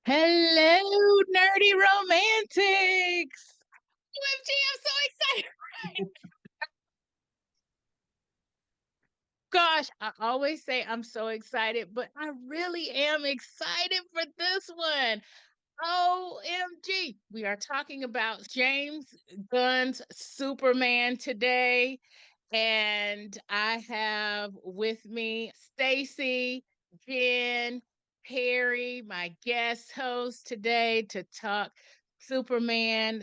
Hello, nerdy romantics. OMG, I'm so excited. Gosh, I always say I'm so excited, but I really am excited for this one. OMG. We are talking about James Gunn's Superman today. And I have with me Staci, Jen, Perry, my guest host today to talk Superman.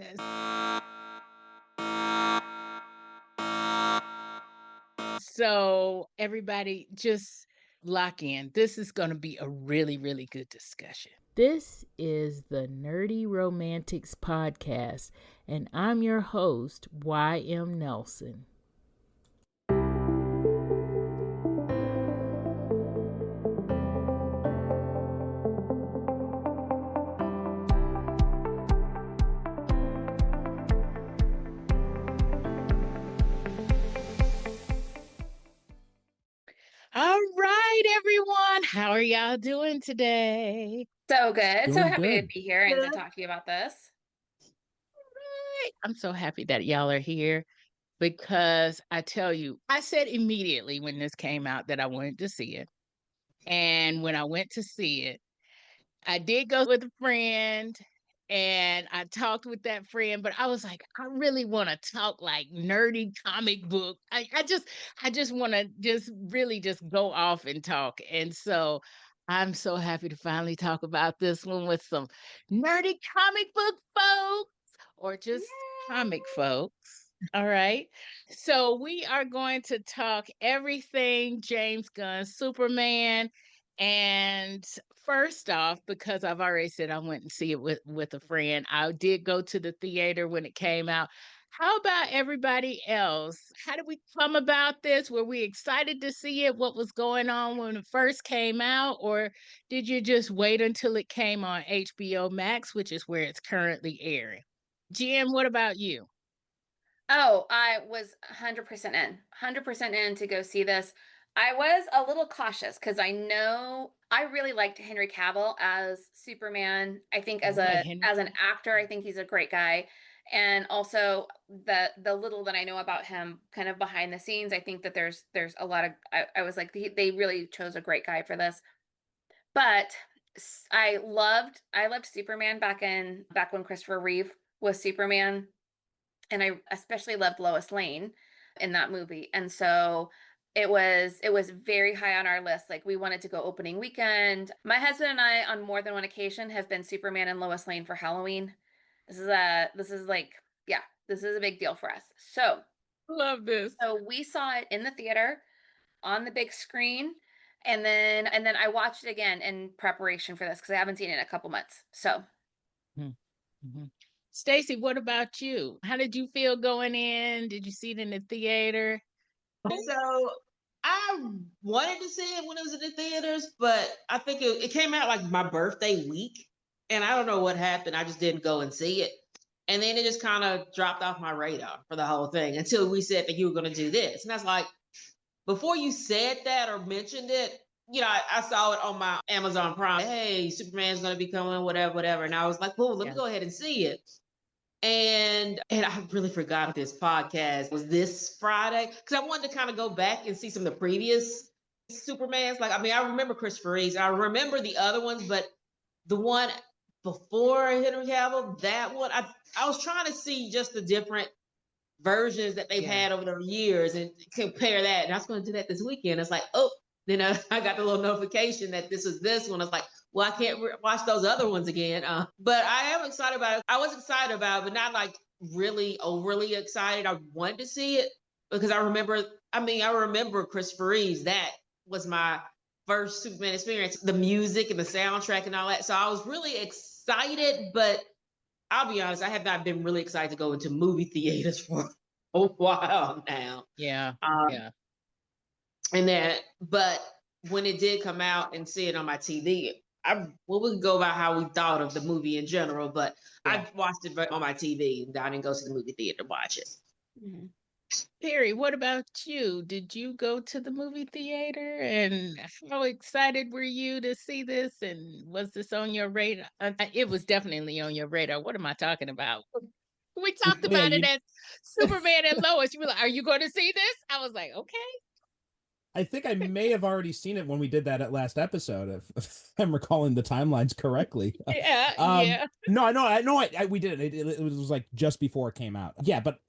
So everybody just lock in. This is going to be a really, really good discussion. This is the Nerdy Romantics Podcast, and I'm your host, YM Nelson. All right, everyone. How are y'all doing today? So good. So Doing happy good. to be here and to talk to you about this. Right. I'm so happy that y'all are here because I tell you, I said immediately when this came out that I wanted to see it. And when I went to see it, I did go with a friend and I talked with that friend, but I was like, I really want to talk like nerdy comic book. I just want to just really just go off and talk. And so I'm so happy to finally talk about this one with some nerdy comic book folks or just comic folks. All right. So we are going to talk everything James Gunn, Superman. And first off, because I've already said I went and see it with a friend, I did go to the theater when it came out. How about everybody else? How did we come about this? Were we excited to see it? What was going on when it first came out? Or did you just wait until it came on HBO Max, which is where it's currently airing? Jim, what about you? Oh, I was 100% in, 100% in to go see this. I was a little cautious because I know I really liked Henry Cavill as Superman. I think as Right, a Henry. as an actor, I think he's a great guy. And also the little that I know about him kind of behind the scenes, I think that there's a lot of I was like they really chose a great guy for this. But I loved Superman back when Christopher Reeve was Superman, and I especially loved Lois Lane in that movie. And so it was very high on our list. Like we wanted to go opening weekend. My husband and I on more than one occasion have been Superman and Lois Lane for Halloween. This is a big deal for us. Love this. So we saw it in the theater on the big screen. And then I watched it again in preparation for this because I haven't seen it in a couple months. So Mm-hmm. Staci, what about you? How did you feel going in? Did you see it in the theater? So I wanted to see it when it was in the theaters, but I think it came out like my birthday week. And I don't know what happened. I just didn't go and see it. And then it just kind of dropped off my radar for the whole thing until we said that you were going to do this. And I was like, before you said that or mentioned it, I saw it on my Amazon Prime. Hey, Superman's going to be coming, whatever, whatever. And I was like, well, let me go ahead and see it. And I really forgot this podcast was this Friday because I wanted to kind of go back and see some of the previous Supermans. Like, I mean, I remember Christopher Reeve. I remember the other ones, but the one before Henry Cavill, that one, I was trying to see just the different versions that they've had over the years and compare that. And I was going to do that this weekend. It's like, oh, then I got the little notification that this was this one. I was like, well, I can't watch those other ones again. But I am excited about it. I was excited about it, but not like really overly excited. I wanted to see it because I remember Christopher Reeves. That was my first Superman experience, the music and the soundtrack and all that. So I was really excited, but I'll be honest, I have not been really excited to go into movie theaters for a while now. Yeah. Yeah. But when it did come out and see it on my TV, we can go about how we thought of the movie in general, but I watched it on my TV and I didn't go to the movie theater to watch it. mm-hmm. Perry, what about you? Did you go to the movie theater? And how excited were you to see this? And was this on your radar? It was definitely on your radar. What am I talking about? We talked Yeah, about it as Superman and Lois. You were like, "Are you going to see this?" I was like, "Okay." I think I may have already seen it when we did that at last episode, if I'm recalling the timelines correctly. Yeah, yeah. No, we did it. It was like just before it came out. Yeah, but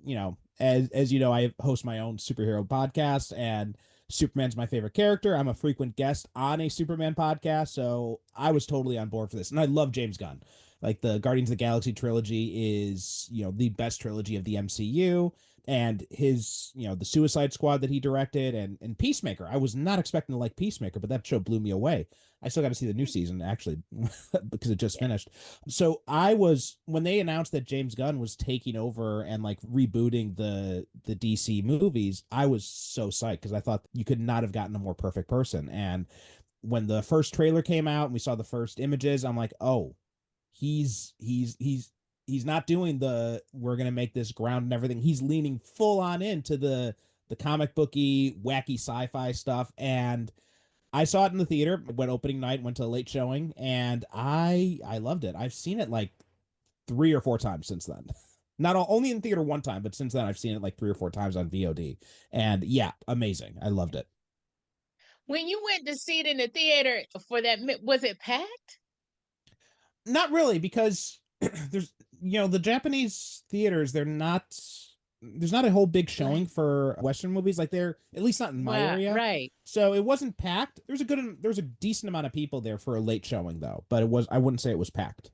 as you know, I host my own superhero podcast, and Superman's my favorite character. I'm a frequent guest on a Superman podcast, so I was totally on board for this, and I love James Gunn. Like the Guardians of the Galaxy trilogy is, the best trilogy of the MCU, and his, the Suicide Squad that he directed, and Peacemaker. I was not expecting to like Peacemaker, but that show blew me away. I still got to see the new season actually because it just finished. So when they announced that James Gunn was taking over and like rebooting the DC movies, I was so psyched because I thought you could not have gotten a more perfect person. And when the first trailer came out and we saw the first images, I'm like, oh, he's not doing the we're gonna make this ground and everything. He's leaning full on into the comic booky wacky sci-fi stuff. And I saw it in the theater when opening night, went to a late showing, and I loved it. I've seen it like 3 or 4 times since then. Not only in theater one time, but since then I've seen it like 3 or 4 times on VOD. And yeah, amazing. I loved it. When you went to see it in the theater for that, was it packed? Not really, because there's the Japanese theaters, there's not a whole big showing for Western movies, like they're at least not in my area. Right. So it wasn't packed. There was a decent amount of people there for a late showing though, but I wouldn't say it was packed.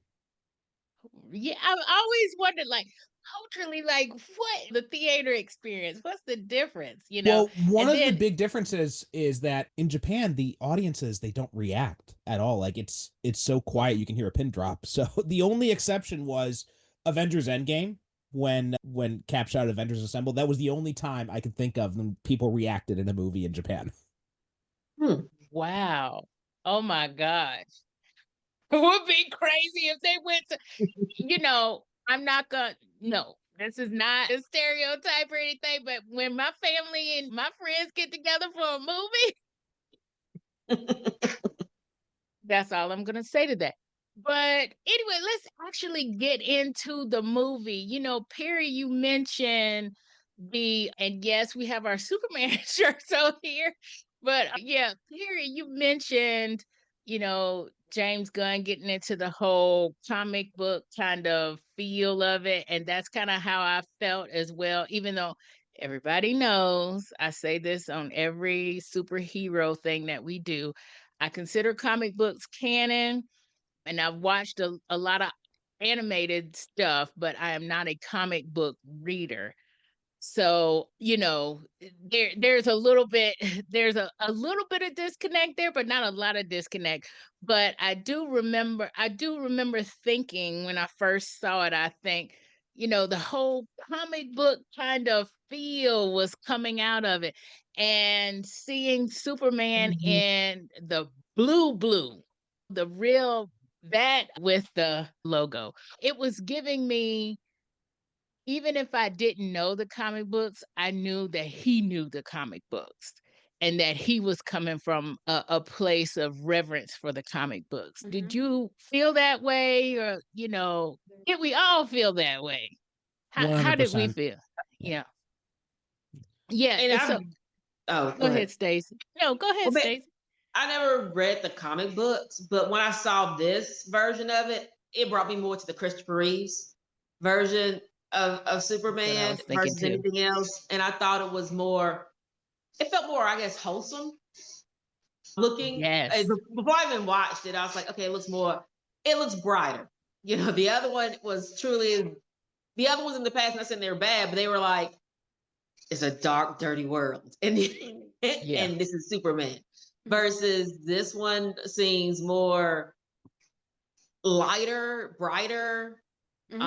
Yeah, I've always wondered, like, culturally, like, what the theater experience? What's the difference? Well, one And of the then, big differences is that in Japan, the audiences, they don't react at all. Like it's so quiet you can hear a pin drop. So the only exception was Avengers Endgame, when Cap shouted Avengers Assemble. That was the only time I could think of when people reacted in a movie in Japan. wow, oh my gosh, it would be crazy if they went to. I'm not gonna. No, this is not a stereotype or anything. But when my family and my friends get together for a movie, that's all I'm gonna say to that. But anyway, let's actually get into the movie. Perry, you mentioned and yes, we have our Superman shirts on here. But yeah, Perry, you mentioned, James Gunn getting into the whole comic book kind of feel of it. And that's kind of how I felt as well, even though everybody knows I say this on every superhero thing that we do. I consider comic books canon, and I've watched a lot of animated stuff, but I am not a comic book reader. So, there's a little bit there's a little bit of disconnect there, but not a lot of disconnect. But I do remember thinking when I first saw it, I think, the whole comic book kind of feel was coming out of it. And seeing Superman Mhm. in the blue, the real that with the logo, it was giving me, even if I didn't know the comic books, I knew that he knew the comic books and that he was coming from a place of reverence for the comic books. Did you feel that way? Or, did we all feel that way? How did we 100%. feel? Yeah. Yeah. Yeah. And And so go go ahead. ahead, Stacy. No, go ahead, Well, Stacy. I never read the comic books, but when I saw this version of it, it brought me more to the Christopher Reeves version of That's what I Superman was thinking versus too. anything else. And I thought it felt more, I guess, wholesome looking. Yes. Before I even watched it, I was like, okay, it looks brighter. The other one was truly, the other ones in the past, not saying they were bad, but they were like, it's a dark, dirty world. And Yeah. and this is Superman. Versus this one seems more lighter, brighter.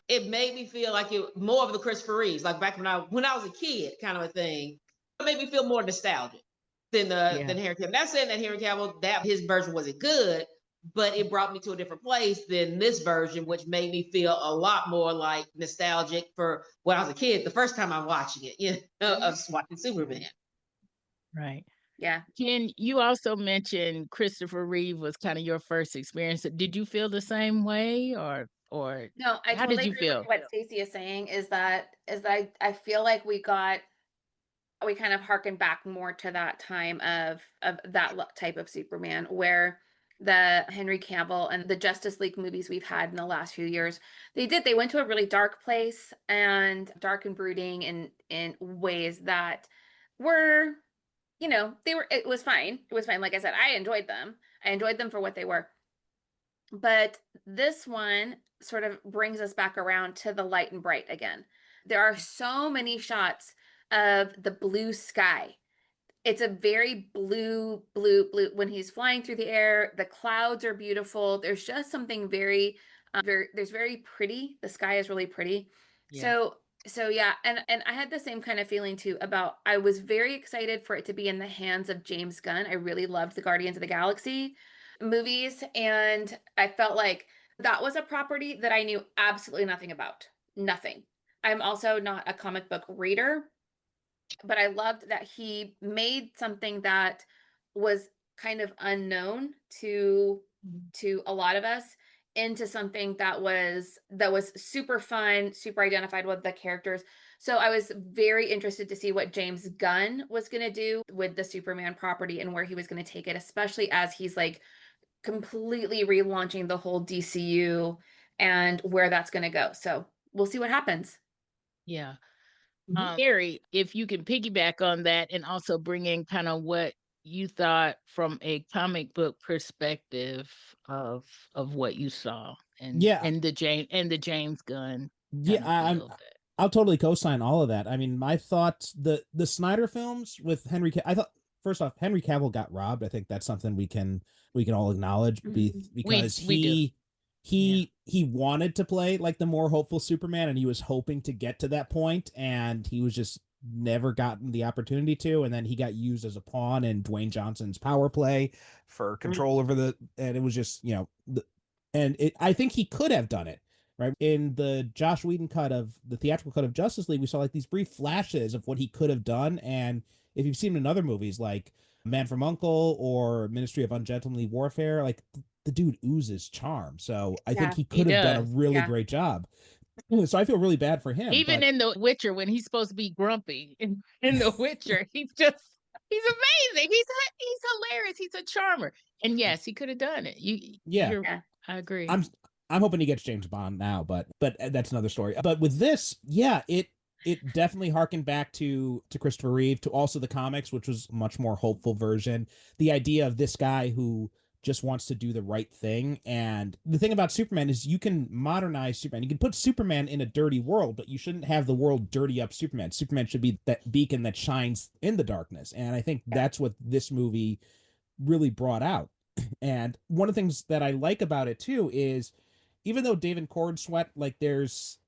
It made me feel like it more of the Christopher Reeves, like back when I was a kid, kind of a thing. It made me feel more nostalgic than Yeah. Henry Cavill. Not saying that Henry Cavill, that his version wasn't good, but it brought me to a different place than this version, which made me feel a lot more like nostalgic for when I was a kid, the first time I'm watching it, of watching Superman. Right. Yeah. Jen, you also mentioned Christopher Reeve was kind of your first experience. Did you feel the same way, or No, I how did totally you agree with feel? what Staci is saying. Is that I feel like we kind of harken back more to that time of that type of Superman, where the Henry Cavill and the Justice League movies we've had in the last few years, they went to a really dark place and dark and brooding in ways that were, it was fine. It was fine. Like I said, I enjoyed them. I enjoyed them for what they were. But this one sort of brings us back around to the light and bright again. There are so many shots of the blue sky. It's a very blue, blue, blue. When he's flying through the air, the clouds are beautiful. There's just something there's very pretty. The sky is really pretty. Yeah. So yeah, and I had the same kind of feeling too about, I was very excited for it to be in the hands of James Gunn. I really loved the Guardians of the Galaxy movies, and I felt like that was a property that I knew absolutely nothing about. Nothing. I'm also not a comic book reader, but I loved that he made something that was kind of unknown to a lot of us into something that was super fun, super identified with the characters. So I was very interested to see what James Gunn was going to do with the Superman property and where he was going to take it, especially as he's like completely relaunching the whole DCU and where that's going to go. So we'll see what happens. Yeah. Mhm. Eerie, if you can piggyback on that and also bring in kind of what you thought from a comic book perspective of what you saw, and Yeah, the James Gunn yeah, kind of feel that. I'll totally co-sign all of that. I mean, my thoughts, the Snyder films with I thought, first off, Henry Cavill got robbed. I think that's something we can all acknowledge, because We do. Yeah. he wanted to play like the more hopeful Superman, and he was hoping to get to that point, and he was just never gotten the opportunity to, and then he got used as a pawn in Dwayne Johnson's power play for control over and it was just, I think he could have done it. Right. In the Josh Whedon cut of the theatrical cut of Justice League, we saw like these brief flashes of what he could have done. And if you've seen him in other movies like Man from Uncle or Ministry of Ungentlemanly Warfare, like the dude oozes charm. So I think Yeah, he he could have done a does. really Yeah. great job. So I feel really bad for him. Even But in The Witcher, when he's supposed to be grumpy in The Witcher, he's amazing. He's hilarious. He's a charmer. And yes, he could have done it. yeah, Yeah. I agree. I'm hoping he gets James Bond now, but that's another story. But with this, yeah, it definitely harkened back to Christopher Reeve, to also the comics, which was a much more hopeful version. The idea of this guy who just wants to do the right thing. And the thing about Superman is you can modernize Superman. You can put Superman in a dirty world, but you shouldn't have the world dirty up Superman. Superman should be that beacon that shines in the darkness. And I think that's what this movie really brought out. And one of the things that I like about it too is, even though David Cornsweet, like there's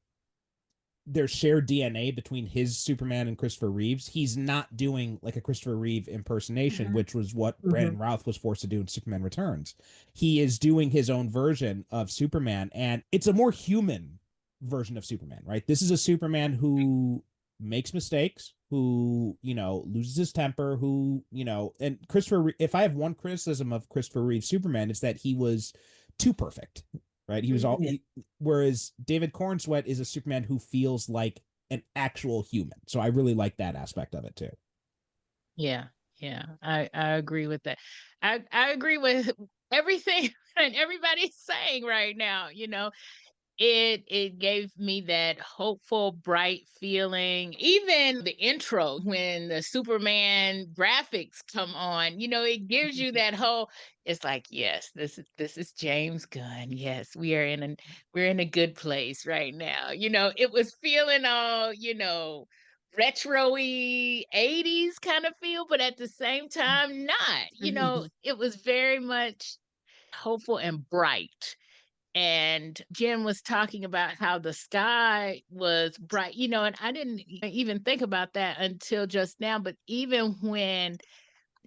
shared DNA between his Superman and Christopher Reeves, he's not doing like a Christopher Reeve impersonation, Mhm. which was what Brandon Routh was forced to do in Superman Returns. He is doing his own version of Superman, and it's a more human version of Superman, right? This is a Superman who makes mistakes, who, loses his temper, who, and if I have one criticism of Christopher Reeve's Superman, it's that he was too perfect. Right, he was all. Whereas David Cornsweet is a Superman who feels like an actual human. So I really like that aspect of it too. Yeah, I agree with that. I agree with everything and everybody's saying right now. It gave me that hopeful, bright feeling. Even the intro, when the Superman graphics come on, it gives you that whole. It's like, yes, this is James Gunn. Yes, we're in a good place right now. It was feeling all retro-y 80s kind of feel, but at the same time not. It was very much hopeful and bright. And Jim was talking about how the sky was bright, and I didn't even think about that until just now. But even when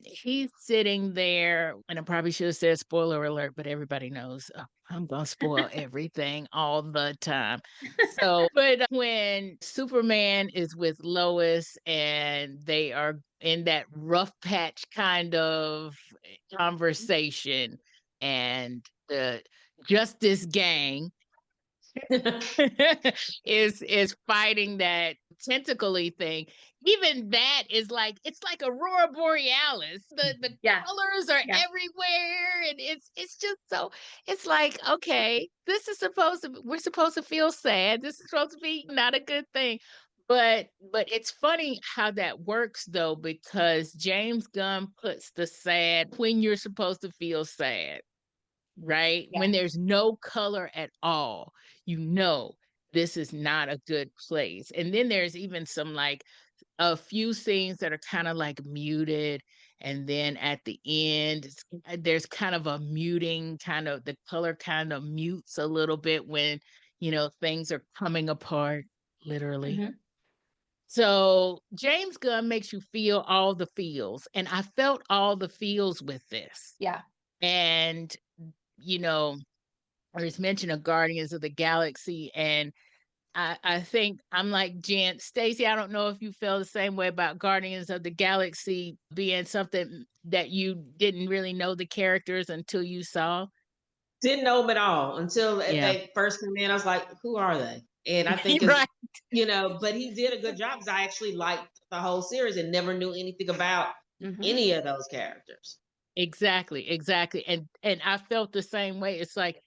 he's sitting there, and I probably should have said spoiler alert, but everybody knows I'm gonna spoil everything all the time. So, but when Superman is with Lois and they are in that rough patch kind of conversation, and the Justice Gang is fighting that tentacly thing. Even that is like, it's like aurora borealis. The Yeah. colors are Yeah. everywhere, and it's just so, it's like, okay, this is supposed to, we're supposed to feel sad, this is supposed to be not a good thing. But it's funny how that works though, because James Gunn puts the sad when you're supposed to feel sad, right? Yeah. When there's no color at all, you know this is not a good place. And then there's even some like a few scenes that are kind of like muted. And then at the end, there's kind of a muting, kind of the color kind of mutes a little bit when, things are coming apart, literally. Mhm. So James Gunn makes you feel all the feels. And I felt all the feels with this. Yeah. And there's mention of Guardians of the Galaxy, and I think I'm like Jen, Staci. I don't know if you feel the same way about Guardians of the Galaxy being something that you didn't really know the characters until you saw. Didn't know them at all until Yeah. they first came in. I was like, who are they? And I think, Right. but he did a good job because I actually liked the whole series and never knew anything about Mhm. any of those characters. Exactly. And I felt the same way. It's like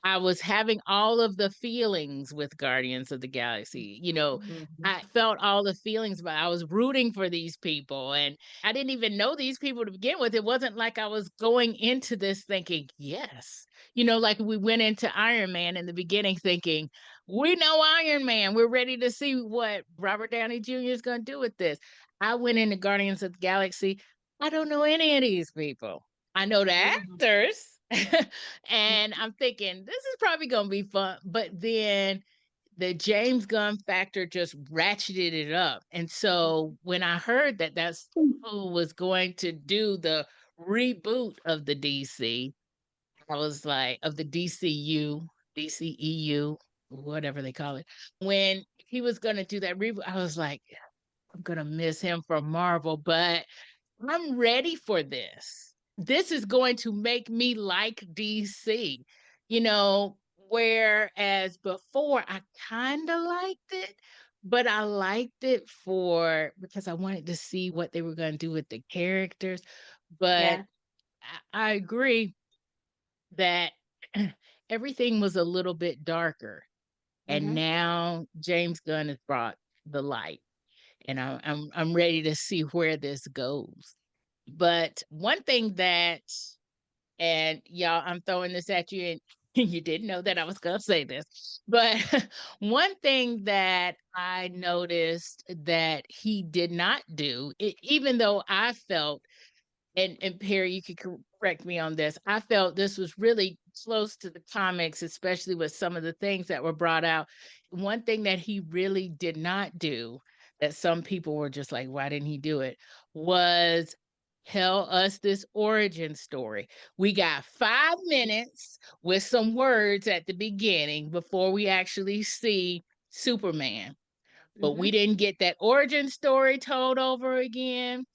I was having all of the feelings with Guardians of the Galaxy. Mhm. I felt all the feelings, but I was rooting for these people, and I didn't even know these people to begin with. It wasn't like I was going into this thinking, yes, like we went into Iron Man in the beginning thinking, we know Iron Man. We're ready to see what Robert Downey Jr. is going to do with this. I went into Guardians of the Galaxy. I don't know any of these people. I know the actors. And I'm thinking, this is probably going to be fun. But then the James Gunn factor just ratcheted it up. And so when I heard that that's who was going to do the reboot of the DC, I was like, of the DCU, DCEU, whatever they call it. When he was going to do that reboot, I was like, I'm going to miss him from Marvel, but I'm ready for this. This is going to make me like DC, whereas before I kind of liked it, but I liked it because I wanted to see what they were going to do with the characters. But Yeah. I agree that everything was a little bit darker. And Mhm. now James Gunn has brought the light, and I'm ready to see where this goes. But one thing that, and y'all, I'm throwing this at you, and you didn't know that I was going to say this, but one thing that I noticed that he did not do, even though I felt, and Perry, you could correct me on this, I felt this was really close to the comics, especially with some of the things that were brought out. One thing that he really did not do, that some people were just like, why didn't he do it, was tell us this origin story. We got 5 minutes with some words at the beginning before we actually see Superman. But we Mhm. didn't get that origin story told over again.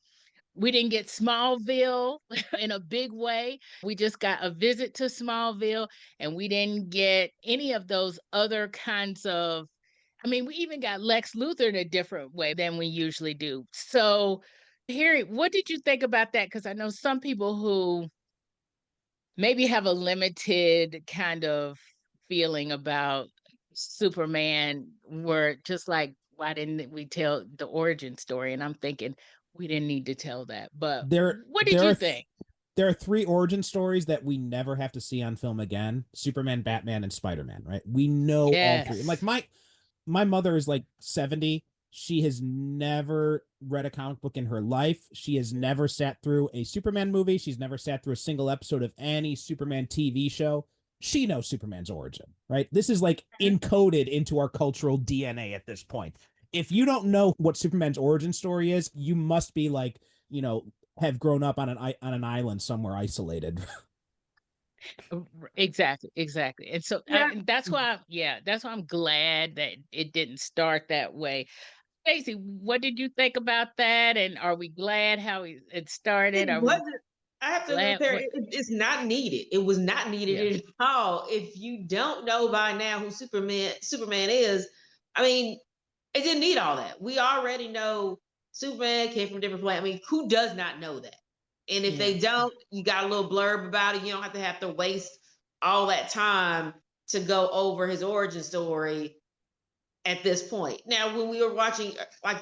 We didn't get Smallville in a big way. We just got a visit to Smallville, and we didn't get any of those other kinds of, we even got Lex Luthor in a different way than we usually do. So, Harry, what did you think about that? Because I know some people who maybe have a limited kind of feeling about Superman were just like, why didn't we tell the origin story? And I'm thinking, we didn't need to tell that. But what did you think? There are 3 origin stories that we never have to see on film again: Superman, Batman, and Spider-Man, right? We know all 3. And like my mother is like 70. She has never read a comic book in her life. She has never sat through a Superman movie. She's never sat through a single episode of any Superman TV show. She knows Superman's origin, right? This is like encoded into our cultural DNA at this point. If you don't know what Superman's origin story is, you must be like, have grown up on an island somewhere isolated. Exactly. And so Yeah. that's why, that's why I'm glad that it didn't start that way. Stacy, what did you think about that? And are we glad how it started? It Are we wasn't. I have to agree with glad her. what? It's not needed. It was not Yeah, needed at all. If you don't know by now who Superman is, I mean, it didn't need all that. We already know Superman came from a different planet. I mean, who does not know that? And if yeah, they don't, you got a little blurb about it. You don't have to waste all that time to go over his origin story at this point. Now, when we were watching like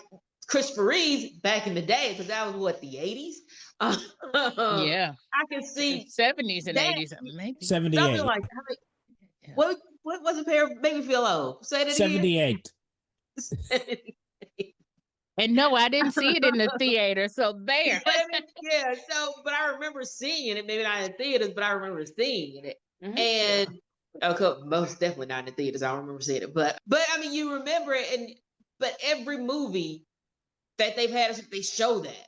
Christopher Reeves back in the day, because that was what, the 80s. I yeah. can see 70s and that 80s, maybe. something 78. like, I mean, Yeah. what was a pair make me feel old? Say that again. 78. And no, I didn't see it in the theater. So there. I mean, yeah. So, but I remember seeing it. Maybe not in theaters, but I remember seeing it. Mhm. And okay, most definitely not in the theaters. I don't remember seeing it, but I mean, you remember it. And but every movie that they've had, they show that.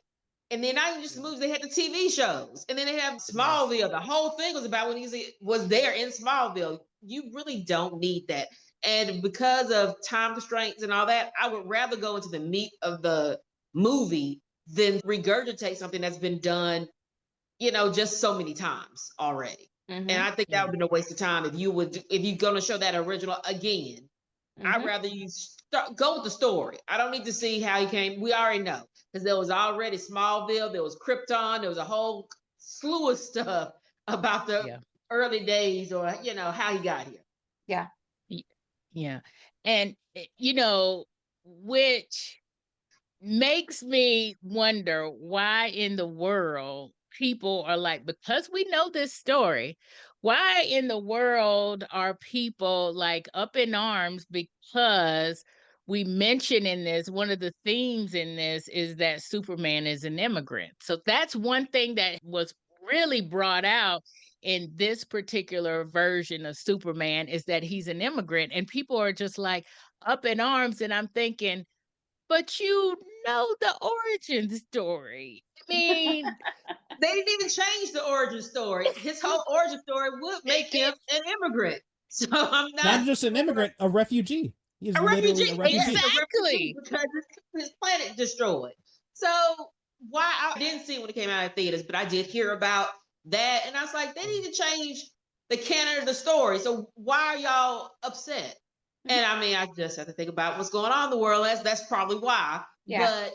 And then not even just the movies, they had the TV shows, and then they have Smallville. The whole thing was about when he was there in Smallville. You really don't need that. And because of time constraints and all that, I would rather go into the meat of the movie than regurgitate something that's been done, just so many times already. And Mhm. I think that would be a waste of time if you're going to show that original again. I'd Mhm. rather you go with the story. I don't need to see how he came. We already know because there was already Smallville, there was Krypton, there was a whole slew of stuff about the Yeah. early days or how he got here. Yeah. Yeah. And, which makes me wonder why in the world people are like, because we know this story, why in the world are people like up in arms because we mention in this, one of the themes in this is that Superman is an immigrant. So that's one thing that was really brought out in this particular version of Superman is that he's an immigrant. And people are just like up in arms. And I'm thinking, but you know the origin story. I mean, They didn't even change the origin story. His whole origin story would make him an immigrant. So I'm Not not just an immigrant, a refugee. He is a literally a refugee. refugee. Yes, a refugee exactly. because his planet destroyed. So why I didn't see it when it came out of theaters, but I did hear about that, and I was like, they need to change the canon of the story. So why are y'all upset? And I mean, I just have to think about what's going on in the world. That's probably why. Yeah.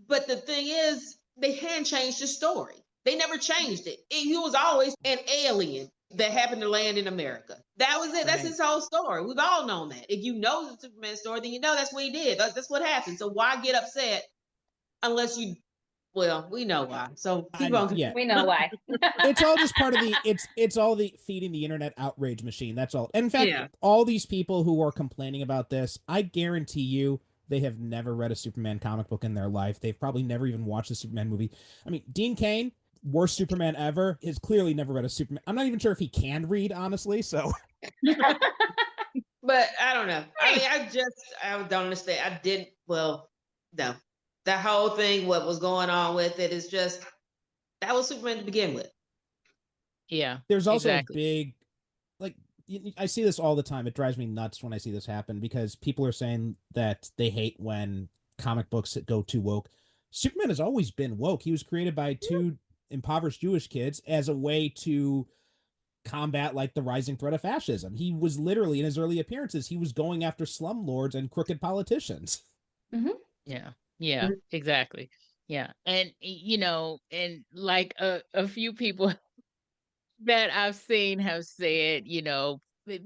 But the thing is, they hadn't changed the story. They never changed it. He was always an alien that happened to land in America. That was it. That's Right. his whole story. We've all known that. If you know the Superman story, then you know that's what he did. That's what happened. So why get upset unless you? Well, we know why. So I keep know, on. yeah. We know why. It's all just part of the it's all the feeding the internet outrage machine. That's all. And in fact, Yeah. all these people who are complaining about this, I guarantee you they have never read a Superman comic book in their life. They've probably never even watched a Superman movie. I mean, Dean Cain, worst Superman ever, has clearly never read a Superman. I'm not even sure if he can read, honestly. So But I don't know. I mean, I don't understand. I didn't. Well, no, that whole thing, what was going on with it is just that was Superman to begin with. Yeah. there's also Exactly. a big, like, I see this all the time. It drives me nuts when I see this happen because people are saying that they hate when comic books go too woke. Superman has always been woke. He was created by two impoverished Jewish kids as a way to combat like the rising threat of fascism. He was literally in his early appearances, he was going after slumlords and crooked politicians. Yeah. Yeah. Mhm. Exactly. Yeah. And and like a few people that I've seen have said,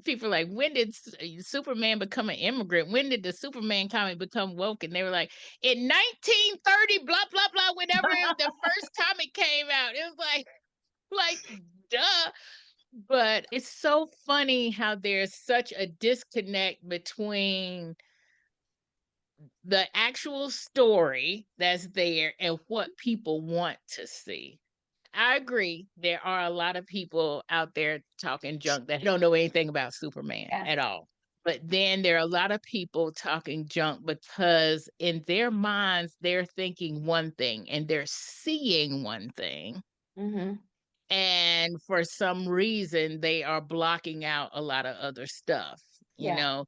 people are like, when did Superman become an immigrant? When did the Superman comic become woke? And they were like, in 1930, blah, blah, blah, whenever the first comic came out. It was like, duh. But it's so funny how there's such a disconnect between the actual story that's there and what people want to see. I agree. There are a lot of people out there talking junk that don't know anything about Superman Yeah. at all. But then there are a lot of people talking junk because in their minds, they're thinking one thing and they're seeing one thing. Mm-hmm. And for some reason, they are blocking out a lot of other stuff. You Yeah. know,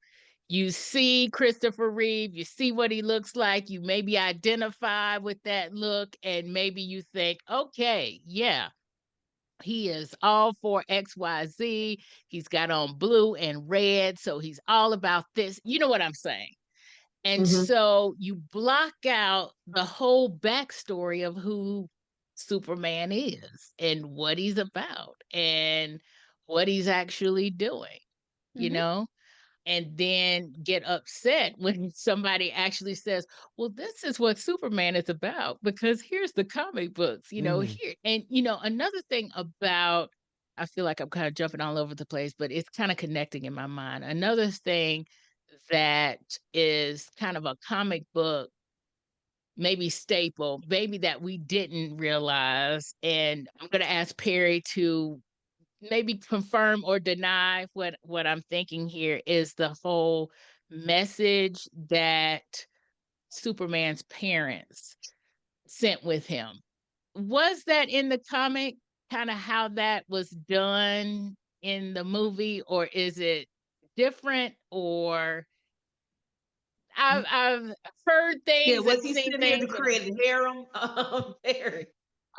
you see Christopher Reeve, you see what he looks like, you maybe identify with that look, and maybe you think, okay, yeah, he is all for XYZ. He's got on blue and red, so he's all about this. You know what I'm saying? And Mhm. so you block out the whole backstory of who Superman is and what he's about and what he's actually doing, you Mhm. know? And then get upset when somebody actually says, well, this is what Superman is about because here's the comic books, Mhm. here. And, another thing about, I feel like I'm kind of jumping all over the place, but it's kind of connecting in my mind. Another thing that is kind of a comic book, maybe staple, maybe that we didn't realize. And I'm going to ask Perry to maybe confirm or deny what I'm thinking here is the whole message that Superman's parents sent with him. Was that in the comic? Kind of how that was done in the movie, or is it different? Or I've heard Yeah, things was and he seen sitting there to things. create a harem? Very.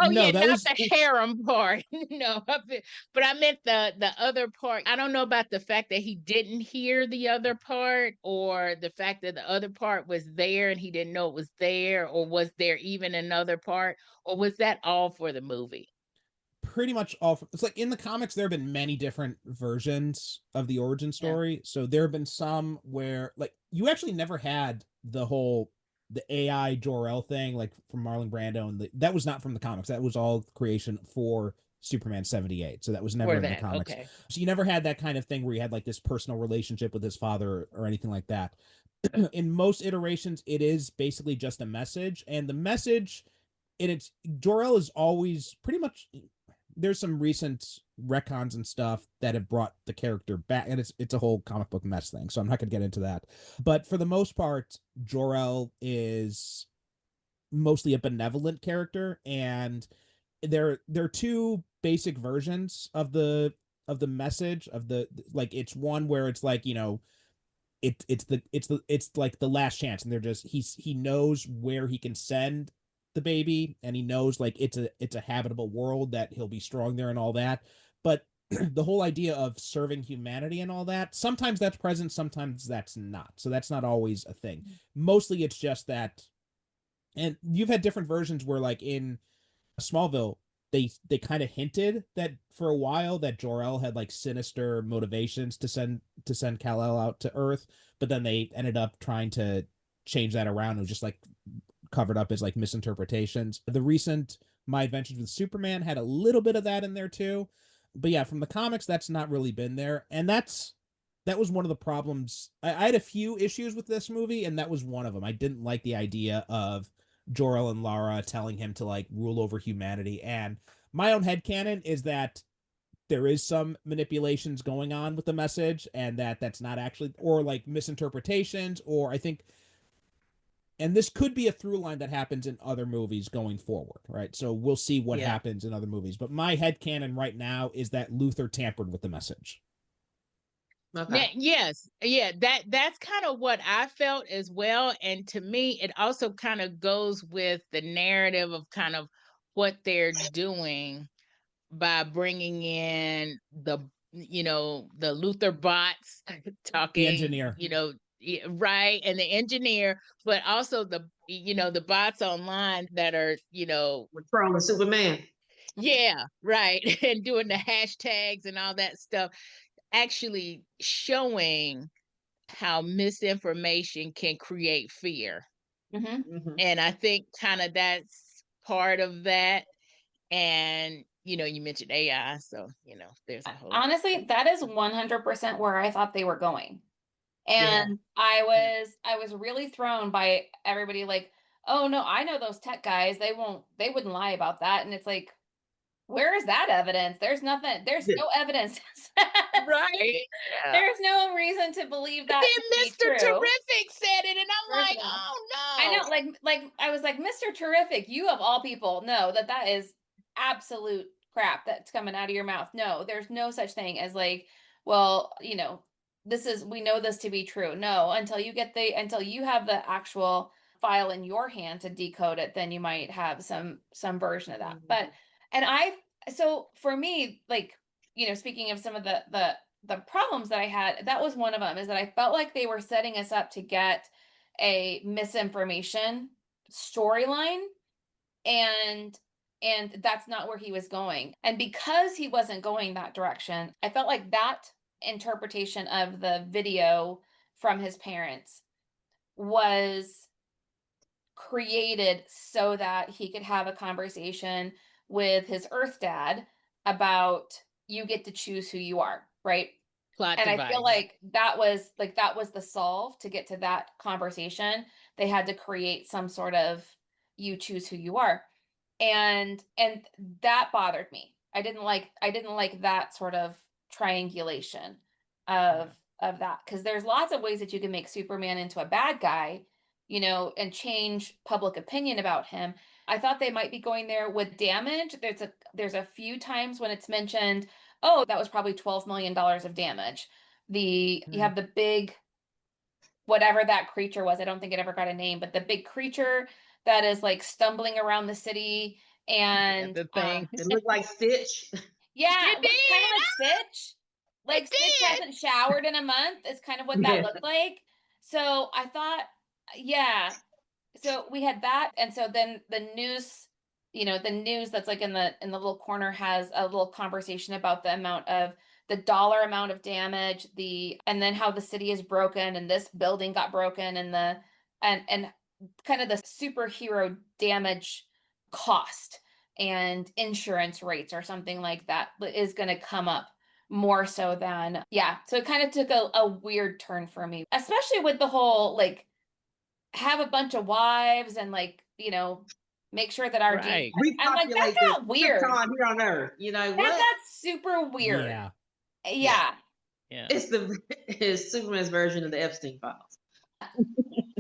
Oh No, yeah, that not was the harem part. No, but I meant the other part. I don't know about the fact that he didn't hear the other part, or the fact that the other part was there and he didn't know it was there, or was there even another part, or was that all for the movie? pretty much all it's like in the comics there have been many different versions of the origin Yeah. story. So there have been some where like you actually never had the AI Jor-El thing like from Marlon Brando, and that was not from the comics. That was all creation for Superman 78. So that was never For in the that, comics. okay. So you never had that kind of thing where you had like this personal relationship with his father or anything like that. In most iterations it is basically just a message, and the message and it's Jor-El is always pretty much, there's some recent retcons and stuff that have brought the character back, and it's a whole comic book mess thing, so I'm not going to get into that. But for the most part, Jor-El is mostly a benevolent character, and there are two basic versions of the message of the like. It's one where it's like, it's like the last chance, and they're just he knows where he can send the baby, and he knows like it's a habitable world that he'll be strong there and all that. But the whole idea of serving humanity and all that, sometimes that's present, sometimes that's not. So that's not always a thing. Mostly it's just that, and you've had different versions where like in Smallville, they kind of hinted that for a while that Jor-El had like sinister motivations to send Kal-El out to Earth, but then they ended up trying to change that around. It was just like covered up as like misinterpretations. The recent My Adventures with Superman had a little bit of that in there too. But yeah, from the comics, that's not really been there. And that was one of the problems. I had a few issues with this movie, and that was one of them. I didn't like the idea of Jor-El and Lara telling him to like rule over humanity. And my own headcanon is that there is some manipulations going on with the message, and that's not actually, or like misinterpretations, or I think, and this could be a through line that happens in other movies going forward, right? So we'll see what Yeah. happens in other movies. But my headcanon right now is that Luther tampered with the message. Okay. Yes, yeah, that's kind of what I felt as well. And to me, it also kind of goes with the narrative of kind of what they're doing by bringing in the Luther bots The talking, engineer. right, and the engineer, but also the bots online that are, We're trolling Superman. yeah, right, and doing the hashtags and all that stuff, actually showing how misinformation can create fear. Mhm. Mhm. And I think kind of that's part of that. And you mentioned AI, so there's a whole Honestly, that is 100% where I thought they were going. Yeah. And I was really thrown by everybody like, "Oh no, I know those tech guys. They wouldn't lie about that." And it's like, Where is that evidence? There's nothing. There's no evidence. Right. Yeah. There's no reason to believe that to Then be Mr. true. Terrific said it, and I'm There's like, no- oh I no. know, I was like, Mr. Terrific, you of all people know that is absolute crap that's coming out of your mouth. No, there's no such thing as like, well, we know this to be true. No, until you have the actual file in your hand to decode it, then you might have some version of that. But so for me, like, speaking of some of the problems that I had, that was one of them, is that I felt like they were setting us up to get a misinformation storyline, and that's not where he was going. And because he wasn't going that direction, I felt like that interpretation of the video from his parents was created so that he could have a conversation with his Earth dad about, you get to choose who you are, right? Plot And device. I feel like that was the solve to get to that conversation. They had to create some sort of, you choose who you are. And that bothered me. I didn't like that sort of triangulation of that, because there's lots of ways that you can make Superman into a bad guy, and change public opinion about him. I thought they might be going there with damage. There's a few times when it's mentioned, oh, that was probably $12 million of damage. You have the big, whatever that creature was. I don't think it ever got a name, but the big creature that is like stumbling around the city, and the thing. It looked like Stitch. yeah, It it looks kind of like Stitch. Like It Stitch did. hasn't showered in a month. Is kind of what that looked like. So I thought, yeah. So we had that, and so then the news, the news that's like in the little corner has a little conversation about the dollar amount of damage, and then how the city is broken, and this building got broken, and and kind of the superhero damage cost and insurance rates or something like that is going to come up more so than, yeah. So it kind of took a weird turn for me, especially with the whole, like, have a bunch of wives and, like, make sure that our Right. I'm like, that Repopulate the got weird. Krypton here on Earth. That What? got super weird. Yeah. Yeah. Yeah. It's Superman's version of the Epstein files.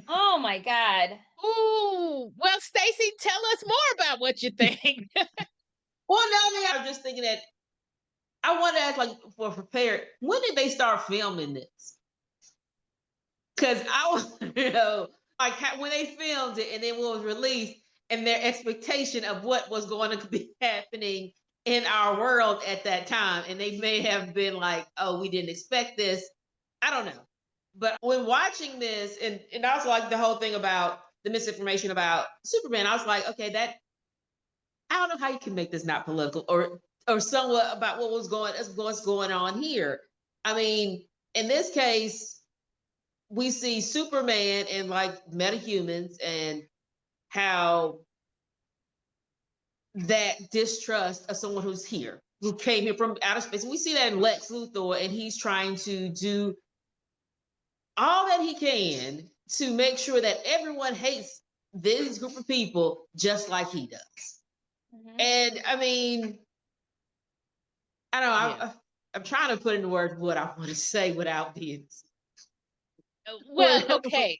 Oh my God. Ooh. Well, Staci, tell us more about what you think. Well, no, I was just thinking that I want to ask, like, for prepared, when did they start filming this? Because I want to know, like, when they filmed it and then when it was released, and their expectation of what was going to be happening in our world at that time. And they may have been like, oh, we didn't expect this. I don't know. But when watching this, and also like the whole thing about the misinformation about Superman, I was like, okay, I don't know how you can make this not political or somewhat about what's going on here. I mean, in this case, we see Superman and like metahumans and how that distrust of someone who's here, who came here from outer space. We see that in Lex Luthor, and he's trying to do all that he can to make sure that everyone hates this group of people just like he does. Mhm. And I mean, I don't know. I'm trying to put into words what I want to say without being. Well, okay.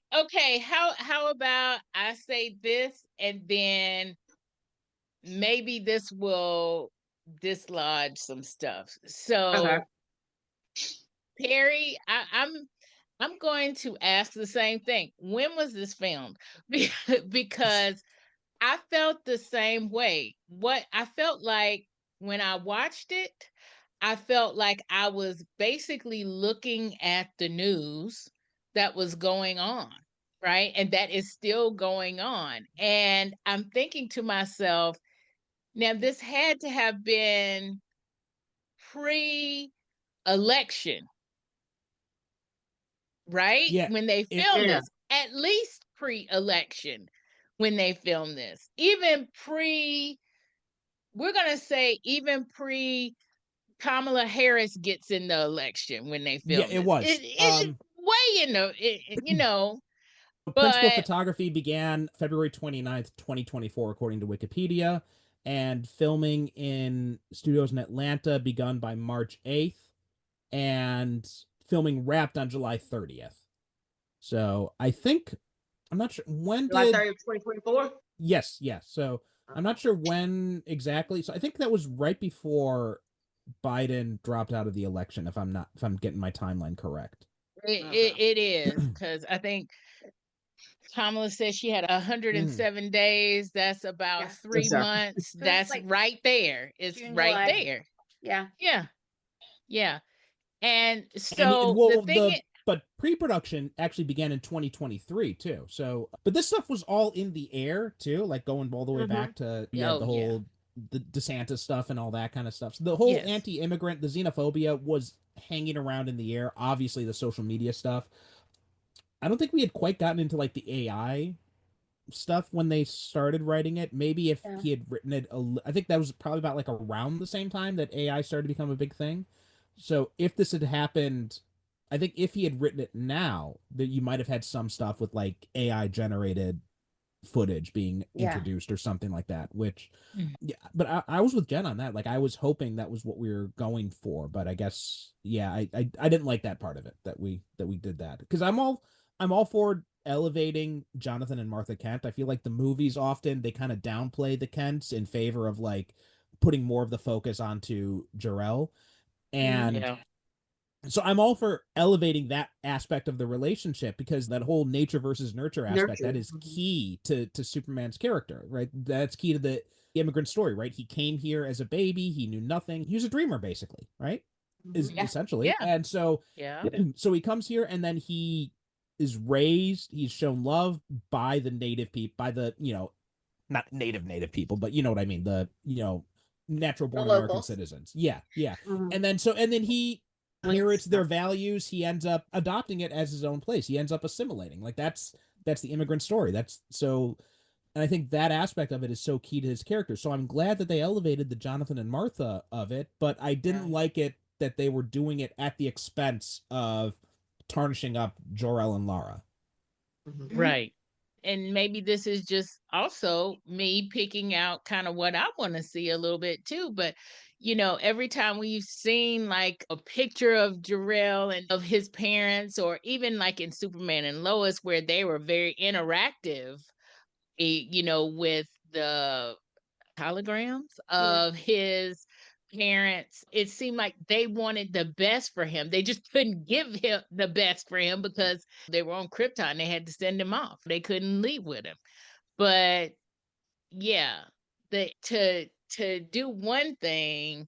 How about I say this, and then maybe this will dislodge some stuff. So, Okay. Perry, I'm going to ask the same thing. When was this filmed? Because I felt the same way. What I felt like when I watched it, I felt like I was basically looking at the news that was going on, right? And that is still going on. And I'm thinking to myself, now this had to have been pre-election, right? Yeah, When they filmed this, at least pre-election when they filmed this. Even we're going to say even pre Kamala Harris gets in the election when they Yeah, filmed it this. was. It's way in the, Principal but photography began February 29th, 2024, according to Wikipedia. and filming in studios in Atlanta begun by March 8th, and filming wrapped on July 30th. So I think, I'm not sure when July did 30th, 2024. yes. So I'm not sure when exactly. So I think that was right before Biden dropped out of the election, if I'm getting my timeline correct. It is, because I think Kamala said she had 107 days. That's about Yeah. 3 sir. months. So it's That's like right there. It's June, right July. there. Yeah. Yeah. Yeah. And And so the thing is, but pre-production actually began in 2023 too. So, but this stuff was all in the air too, like going all the way back to the oh, yeah. whole the DeSantis stuff and all that kind of stuff. So the whole Yes. anti-immigrant, the xenophobia was hanging around in the air. Obviously, the social media stuff. I don't think we had quite gotten into like the AI stuff when they started writing it. Maybe if Yeah. he had written it, I think that was probably about like around the same time that AI started to become a big thing. So if this had happened, I think if he had written it now, that you might have had some stuff with like AI generated footage being introduced or something like that. Which, Mhm. yeah, but I was with Jen on that. Like I was hoping that was what we were going for, but I guess I didn't like that part of it that we did that, because I'm all for elevating Jonathan and Martha Kent. I feel like the movies often they kind of downplay the Kents in favor of like putting more of the focus onto Jarrell. And Yeah. so I'm all for elevating that aspect of the relationship, because that whole nature versus nurture aspect, that is key to Superman's character, right? That's key to the immigrant story, right? He came here as a baby, he knew nothing. He was a dreamer basically, right? Is Yeah. essentially. Yeah. And so Yeah. so he comes here and then he is raised, he's shown love by the native people, by the, not native people, but you know what I mean, the, natural born American locals. citizens. Yeah. Mhm. And then he inherits their values, he ends up adopting it as his own place, he ends up assimilating. Like that's the immigrant story. That's so, and I think that aspect of it is so key to his character. So I'm glad that they elevated the Jonathan and Martha of it, but I didn't like it that they were doing it at the expense of tarnishing up Jor-El and Lara. Mhm. Right. And maybe this is just also me picking out kind of what I want to see a little bit too. But, every time we've seen like a picture of Jarrell and of his parents, or even like in Superman and Lois, where they were very interactive, with the holograms of his parents, it seemed like they wanted the best for him. They just couldn't give him the best for him because they were on Krypton. They had to send him off. They couldn't leave with him. But yeah, to do one thing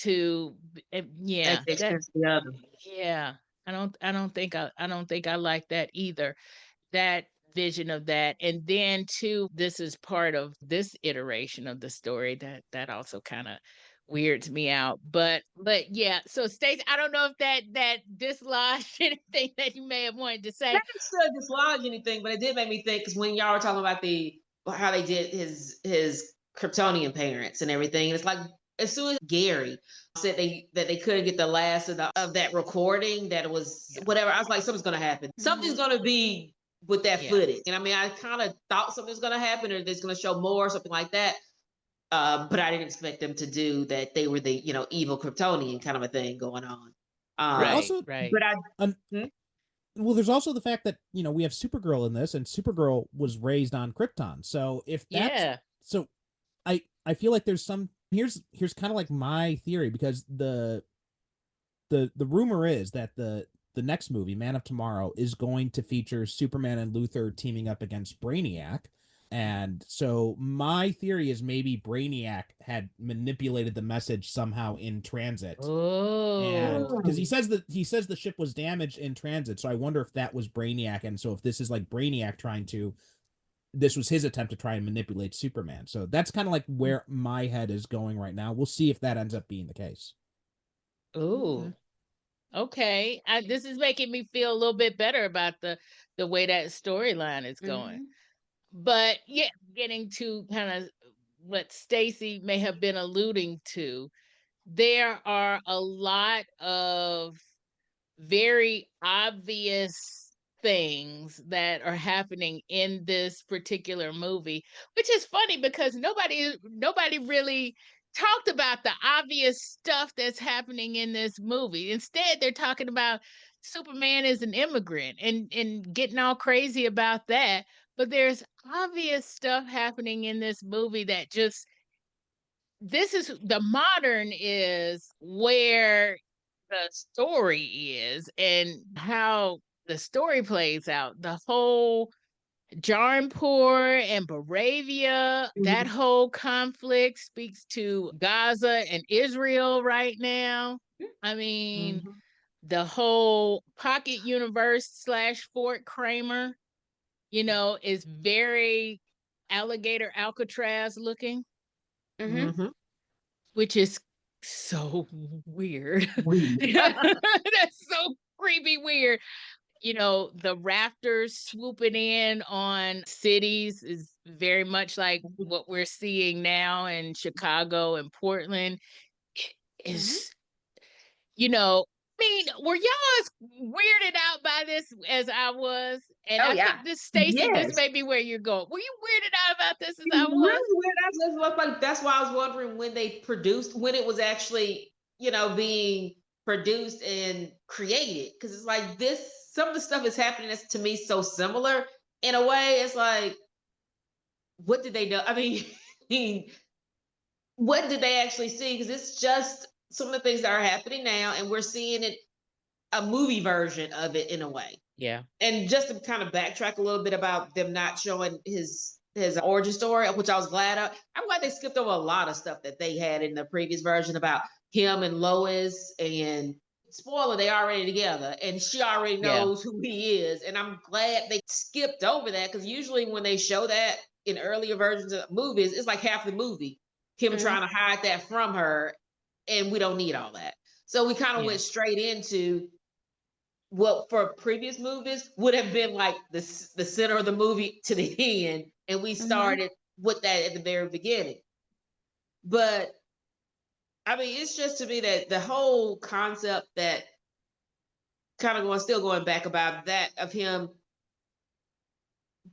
yeah, At the that expense of the other. yeah. I don't think I like that either, that vision of that. And then too, this is part of this iteration of the story that also kind of weirds me out. But yeah, so Stacey, I don't know if that dislodged anything that you may have wanted to say. Not necessarily dislodge anything, but it did make me think, because when y'all were talking about how they did his Kryptonian parents and everything, and it's like as soon as Gary said that they couldn't get the last of that recording, that it was Yeah. whatever, I was like, something's gonna happen. Something's gonna be with that Yeah. footage. And I mean, I kind of thought something's gonna happen, or there's gonna show more or something like that. But I didn't expect them to do that. They were the evil Kryptonian kind of a thing going on. Well, Right, also, right. But I well, there's also the fact that we have Supergirl in this, and Supergirl was raised on Krypton. So if that's Yeah. so, I feel like there's some here's kind of like my theory, because the rumor is that the next movie, Man of Tomorrow, is going to feature Superman and Luthor teaming up against Brainiac. And so my theory is maybe Brainiac had manipulated the message somehow in transit. And Oh. because he says the ship was damaged in transit, so I wonder if that was Brainiac. And so if this is like Brainiac this was his attempt to try and manipulate Superman. So that's kind of like where my head is going right now. We'll see if that ends up being the case. Ooh. Okay. This is making me feel a little bit better about the way that storyline is going. But yeah, getting to kind of what Stacy may have been alluding to, there are a lot of very obvious things that are happening in this particular movie, which is funny because nobody really talked about the obvious stuff that's happening in this movie. Instead, they're talking about Superman is an immigrant and getting all crazy about that. But there's obvious stuff happening in this movie that just this is the modern is where the story is and how the story plays out. The whole Jarnpur and Baravia, that whole conflict speaks to Gaza and Israel right now. I mean, the whole Pocket Universe slash Fort Kramer, is very alligator Alcatraz looking, which is so weird. That's so creepy weird. The raptors swooping in on cities is very much like what we're seeing now in Chicago and Portland. Is, were y'all as weirded out by this as I was? And I think this, Stacy, this may be where you're going. Were you weirded out about this as I was? Really weird. That's why I was wondering when when it was actually, being produced and created. Because it's like some of the stuff is happening that's to me so similar. In a way, it's like, what did they do? I mean, what did they actually see? Because it's just some of the things that are happening now, and we're seeing it, a movie version of it in a way. Yeah. And just to kind of backtrack a little bit about them not showing his origin story, which I was glad of. I'm glad they skipped over a lot of stuff that they had in the previous version about him and Lois, and spoiler, they already together and she already knows who he is. And I'm glad they skipped over that, because usually when they show that in earlier versions of movies, it's like half the movie, him trying to hide that from her, and we don't need all that. So we kind of went straight into what for previous movies would have been like the center of the movie to the end, and we started with that at the very beginning. But I mean, it's just to me that the whole concept that kind of still going back about that of him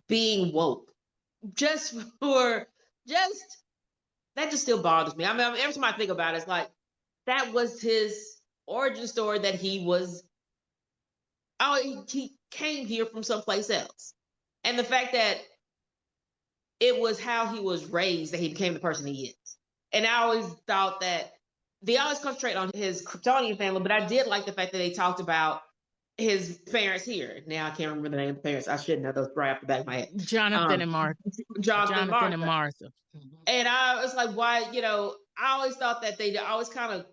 being woke, just that just still bothers me. I mean, every time I think about it, it's like that was his origin story, that he came here from someplace else. And the fact that it was how he was raised that he became the person he is. And I always thought that they always concentrate on his Kryptonian family, but I did like the fact that they talked about his parents here. Now I can't remember the name of the parents. I should know those right off the back of my head. Jonathan and Martha. Jonathan and Martha. And I was like, why, I always thought that they always kind of,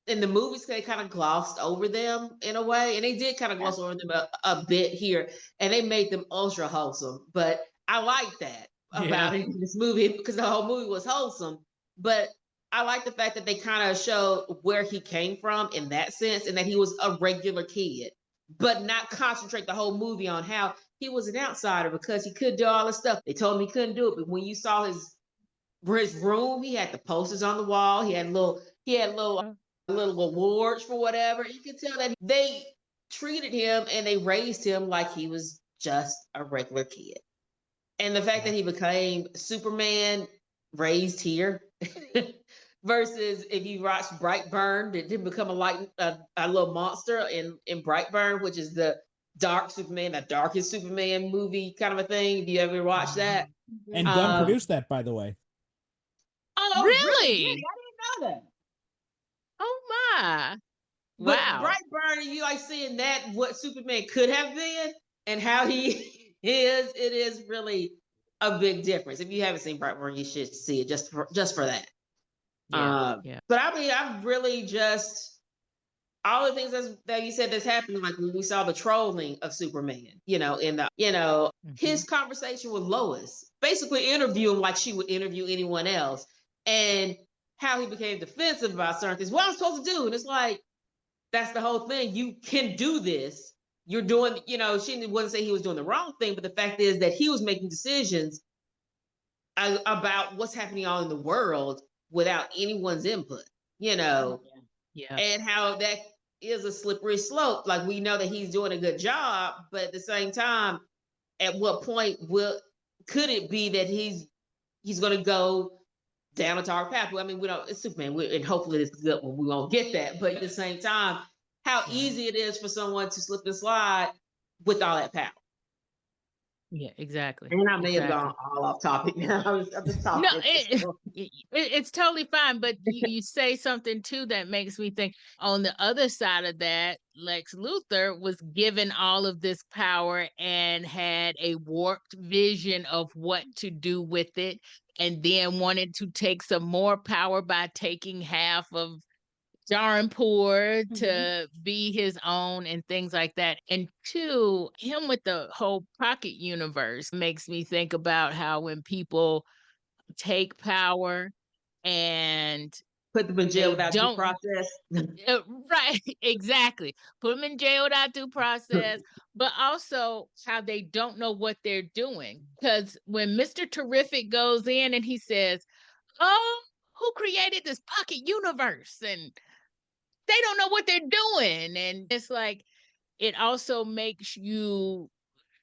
in the movies, they kind of glossed over them in a way. And they did kind of gloss over them a bit here. And they made them ultra wholesome. But I like that about it in this movie, because the whole movie was wholesome. But I like the fact that they kind of showed where he came from in that sense, and that he was a regular kid, but not concentrate the whole movie on how he was an outsider because he could do all this stuff. They told him he couldn't do it. But when you saw his room, he had the posters on the wall. He had little awards for whatever. You could tell that they treated him and they raised him like he was just a regular kid. And the fact that he became Superman raised here versus if you watch Brightburn, it didn't become a little monster in Brightburn, which is the dark Superman, the darkest Superman movie kind of a thing. If you ever watch that. And Gunn produced that, by the way. Oh, really? I didn't know that. Oh my. But Wow. Brightburn, you like seeing that, what Superman could have been and how he is, it is really a big difference. If you haven't seen Brightburn, you should see it just for that. But I mean, I've really just all the things that you said that's happening, like when we saw the trolling of Superman, his conversation with Lois, basically interview him like she would interview anyone else, and how he became defensive about certain things. What I'm supposed to do, and it's like that's the whole thing. You can do this. You're doing, she wouldn't say he was doing the wrong thing, but the fact is that he was making decisions about what's happening all in the world without anyone's input, and how that is a slippery slope. Like, we know that he's doing a good job, but at the same time, at what point could it be that he's going to go down a dark path? I mean, we don't. It's Superman, and hopefully it's good when we won't get that. But at the same time, how easy it is for someone to slip and slide with all that power. Yeah, exactly. And I may have Exactly. gone all off topic now. I'm just talking. No, it's totally fine. But you say something too that makes me think. On the other side of that, Lex Luthor was given all of this power and had a warped vision of what to do with it, and then wanted to take some more power by taking half of Darnpour to be his own and things like that. And two, him with the whole pocket universe makes me think about how when people take power and Put them in jail they without due don't process. right, exactly. Put them in jail without due process, but also how they don't know what they're doing. Because when Mr. Terrific goes in and he says, "Oh, who created this pocket universe?" and they don't know what they're doing. And it's like, it also makes you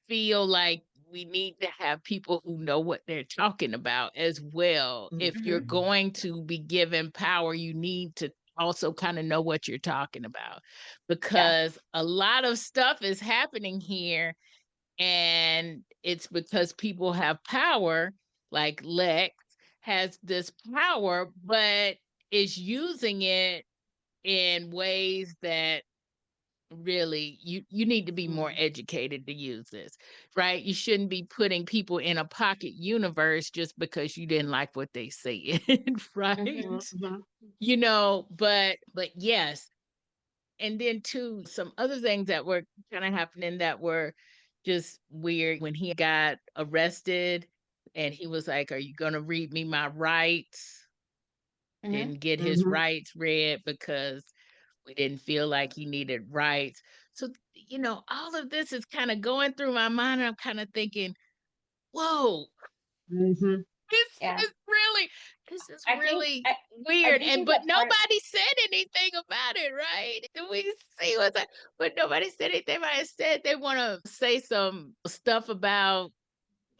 feel like we need to have people who know what they're talking about as well. If you're going to be given power, you need to also kind of know what you're talking about, because a lot of stuff is happening here, and it's because people have power, like Lex has this power, but is using it in ways that really you need to be more educated to use this, right? You shouldn't be putting people in a pocket universe just because you didn't like what they said, right? You know, but yes. And then too, some other things that were kind of happening that were just weird when he got arrested and he was like, "Are you going to read me my rights?" Didn't get his rights read because we didn't feel like he needed rights. So, all of this is kind of going through my mind. And I'm kind of thinking, whoa, Mm-hmm. this is I think really I weird. do And think but that part. nobody said anything about it, right? Do we see what's that? But nobody said anything about it. Said they want to say some stuff about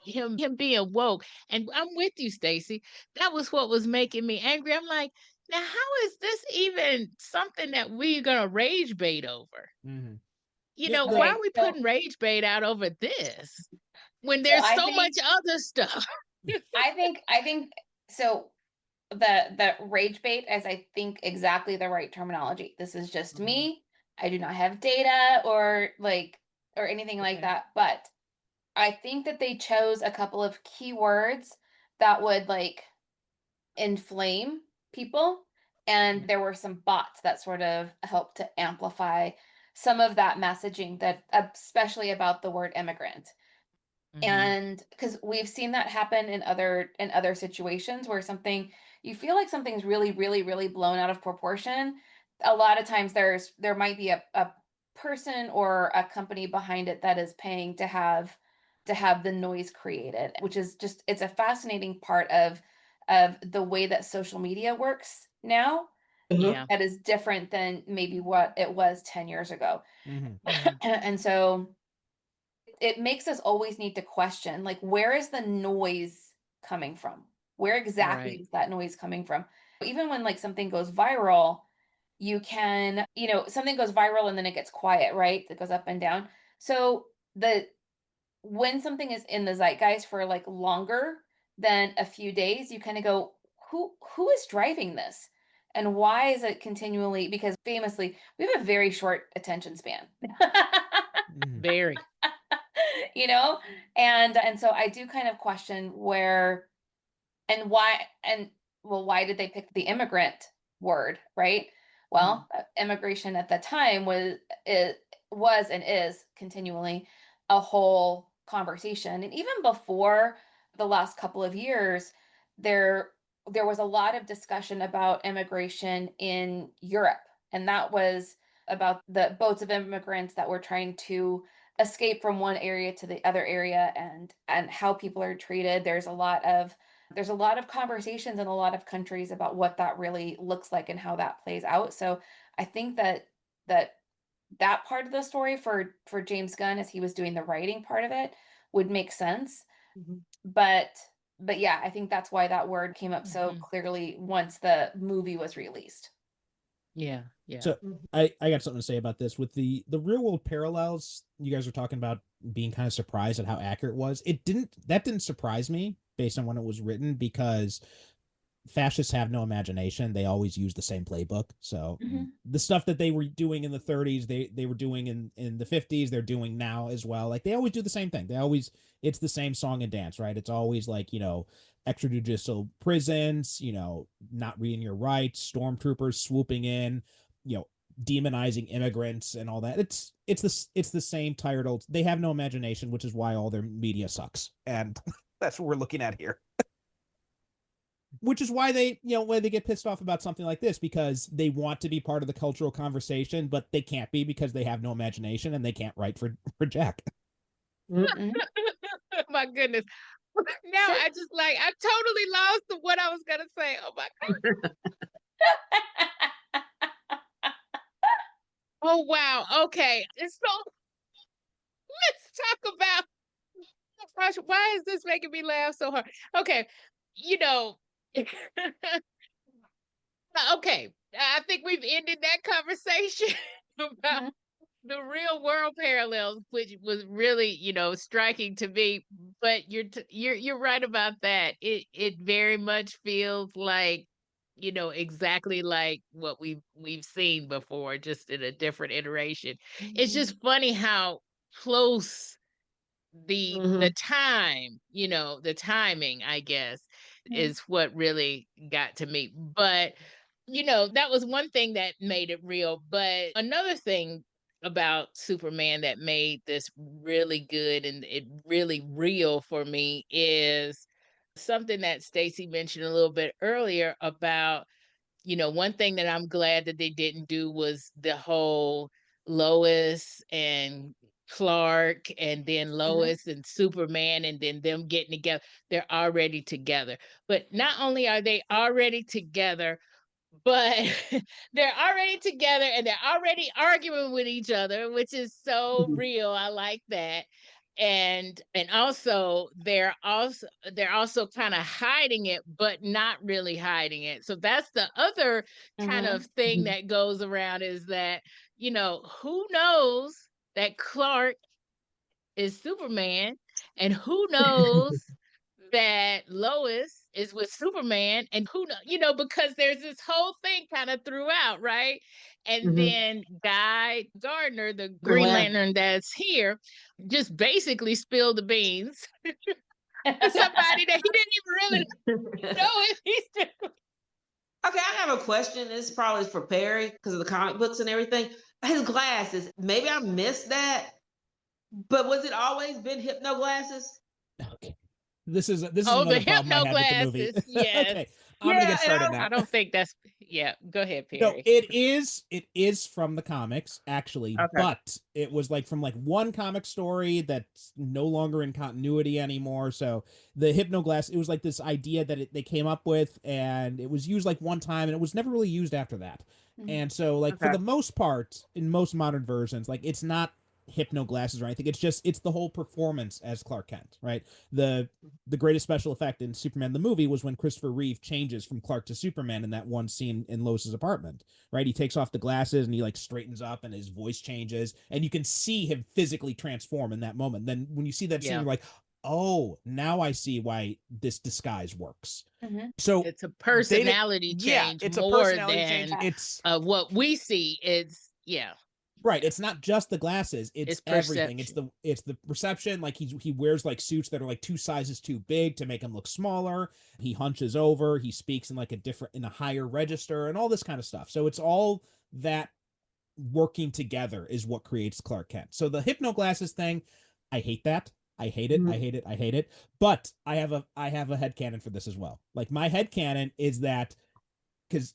him being woke. And I'm with you, Stacy. That was what was making me angry. I'm like, now how is this even something that we're gonna rage bait over? Why Okay, are we so putting rage bait out over this when so there's I so much think other stuff? I think so. The rage bait is, I think, exactly the right terminology. This is just me. I do not have data or anything like Okay. that, but I think that they chose a couple of keywords that would inflame people, and there were some bots that sort of helped to amplify some of that messaging, that especially about the word immigrant. And because we've seen that happen in other situations where something, you feel like something's really really really blown out of proportion. A lot of times there might be a person or a company behind it that is paying to have the noise created, which is just, it's a fascinating part of the way that social media works now, Yeah. that is different than maybe what it was 10 years ago. Mhm. And so it makes us always need to question, like, where is the noise coming from? Where exactly Right. is that noise coming from? Even when something goes viral, you can, something goes viral and then it gets quiet, right? It goes up and down. So the when something is in the zeitgeist for longer than a few days, you kind of go, who is driving this? And why is it continually, because famously we have a very short attention span. Very. you know and so I do kind of question where and why, and well, why did they pick the immigrant word, right? Well, immigration at the time was and is continually a whole conversation. And even before the last couple of years, there was a lot of discussion about immigration in Europe, and that was about the boats of immigrants that were trying to escape from one area to the other area, and how people are treated. There's a lot of conversations in a lot of countries about what that really looks like and how that plays out. So I think that that part of the story for James Gunn, as he was doing the writing part of it, would make sense. Mhm. But yeah, I think that's why that word came up so Mhm. clearly once the movie was released. Yeah. So Mhm. I got something to say about this with the real world parallels. You guys were talking about being kind of surprised at how accurate it was. That didn't surprise me based on when it was written, because fascists have no imagination. They always use the same playbook. So the stuff that they were doing in the 30s, they were doing in the 50s, they're doing now as well. Like, they always do the same thing. It's the same song and dance, right? It's always like, extrajudicial prisons, not reading your rights, stormtroopers swooping in, demonizing immigrants and all that. It's the same tired old. They have no imagination, which is why all their media sucks. And that's what we're looking at here. Which is why they get pissed off about something like this, because they want to be part of the cultural conversation, but they can't be because they have no imagination and they can't write for Jack. Mhm. My goodness. Now Sure. I totally lost what I was gonna say. Oh my God. Oh wow. Okay. And so let's talk about, oh gosh, why is this making me laugh so hard? Okay. You know, okay. I think we've ended that conversation about Mhm. the real world parallels, which was really, striking to me. But you're right about that. It very much feels like, exactly like what we've seen before, just in a different iteration. It's Mhm. just funny how close the Mhm. time, the timing, I guess, Mhm. is what really got to me. But that was one thing that made it real. But another thing about Superman that made this really good and it really real for me is something that Stacy mentioned a little bit earlier about, one thing that I'm glad that they didn't do was the whole Lois and Clark, and then Mhm. Lois and Superman, and then them getting together. They're already together. But not only are they already together, but they're already together and they're already arguing with each other, which is so Mhm. real. I like that. And also they're also kind of hiding it, but not really hiding it. So that's the other kind of Mhm. thing Mhm. that goes around, is that, who knows that Clark is Superman, and who knows that Lois is with Superman, and who know, because there's this whole thing kind of throughout, right? And Mhm. then Guy Gardner, the Green Green Lantern. Lantern that's here, just basically spilled the beans to somebody that he didn't even really know if he's doing. Okay, I have a question. This probably is for Perry because of the comic books and everything. His glasses, maybe I missed that, but was it always been hypno glasses? Okay. This is Oh, the another problem I hypno had with the movie. glasses. Yes. Okay, I'm gonna Yeah, get and started I now. don't think that's, yeah. Go ahead, No, Perry. it is from the comics, actually, okay. but it was like from like one comic story that's no longer in continuity anymore. So the hypnoglass, it was like this idea that they came up with, and it was used like one time, and it was never really used after that. Mhm. And so, like, for Okay. the most part, in most modern versions, like, it's not hypno glasses or anything. It's the whole performance as Clark Kent, right? The greatest special effect in Superman the movie was when Christopher Reeve changes from Clark to Superman in that one scene in Lois's apartment, right? He takes off the glasses and he like straightens up and his voice changes, and you can see him physically transform in that moment. Then when you see that scene, Yeah. you're like, oh, now I see why this disguise works. Mhm. So It's a they did, personality yeah, change it's a more personality change. than Yeah. It's what we see. Yeah, right. yeah. It's not just the glasses. It's It's everything. It's perception. the perception. Like he wears like suits that are like two sizes too big to make him look smaller. He hunches over. He speaks in like in a higher register and all this kind of stuff. So it's all that working together is what creates Clark Kent. So the hypno glasses thing, I hate that. I hate it. I Mhm. hate it. I hate it. But I have a headcanon for this as well. Like, my headcanon is that, because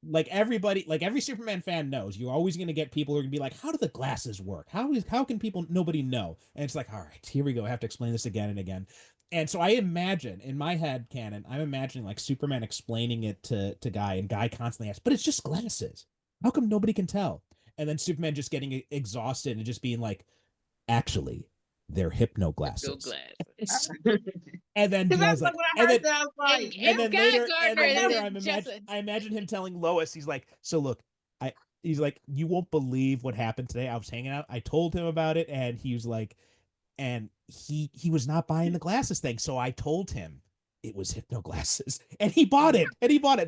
like everybody, like every Superman fan knows, you're always going to get people who are going to be like, how do the glasses work? How can people, nobody know? And it's like, all right, here we go. I have to explain this again and again. And so I imagine in my head canon, I'm imagining like Superman explaining it to Guy, and Guy constantly asks, but it's just glasses. How come nobody can tell? and then Superman just getting exhausted and just being like, actually, they're hypno glasses. And then Because Diaz that's like, what I and heard. then, I was like, him, then Guy later, Gardner, I imagine him telling Lois, he's like, so look, he's like, you won't believe what happened today. I was hanging out. I told him about it, and he was like, and he was not buying the glasses thing. So I told him it was hypno glasses, and he bought it.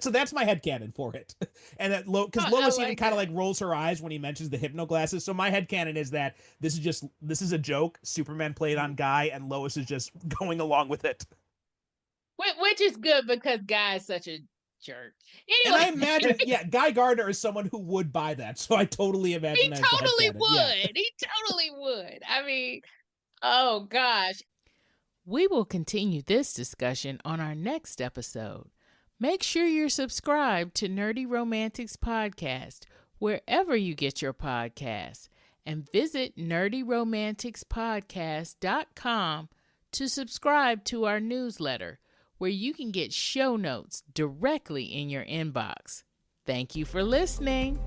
So that's my headcanon for it. And that because Lois even kind of like rolls her eyes when he mentions the hypno glasses. So my headcanon is that this is a joke. Superman played on Guy, and Lois is just going along with it. Which is good because Guy is such a jerk. And Anyway, I imagine, Guy Gardner is someone who would buy that. So I totally imagine he that's the totally headcanon. would. Yeah. He totally would. I mean, oh gosh. We will continue this discussion on our next episode. Make sure you're subscribed to Nerdy Romantics Podcast wherever you get your podcasts, and visit nerdyromanticspodcast.com to subscribe to our newsletter, where you can get show notes directly in your inbox. Thank you for listening.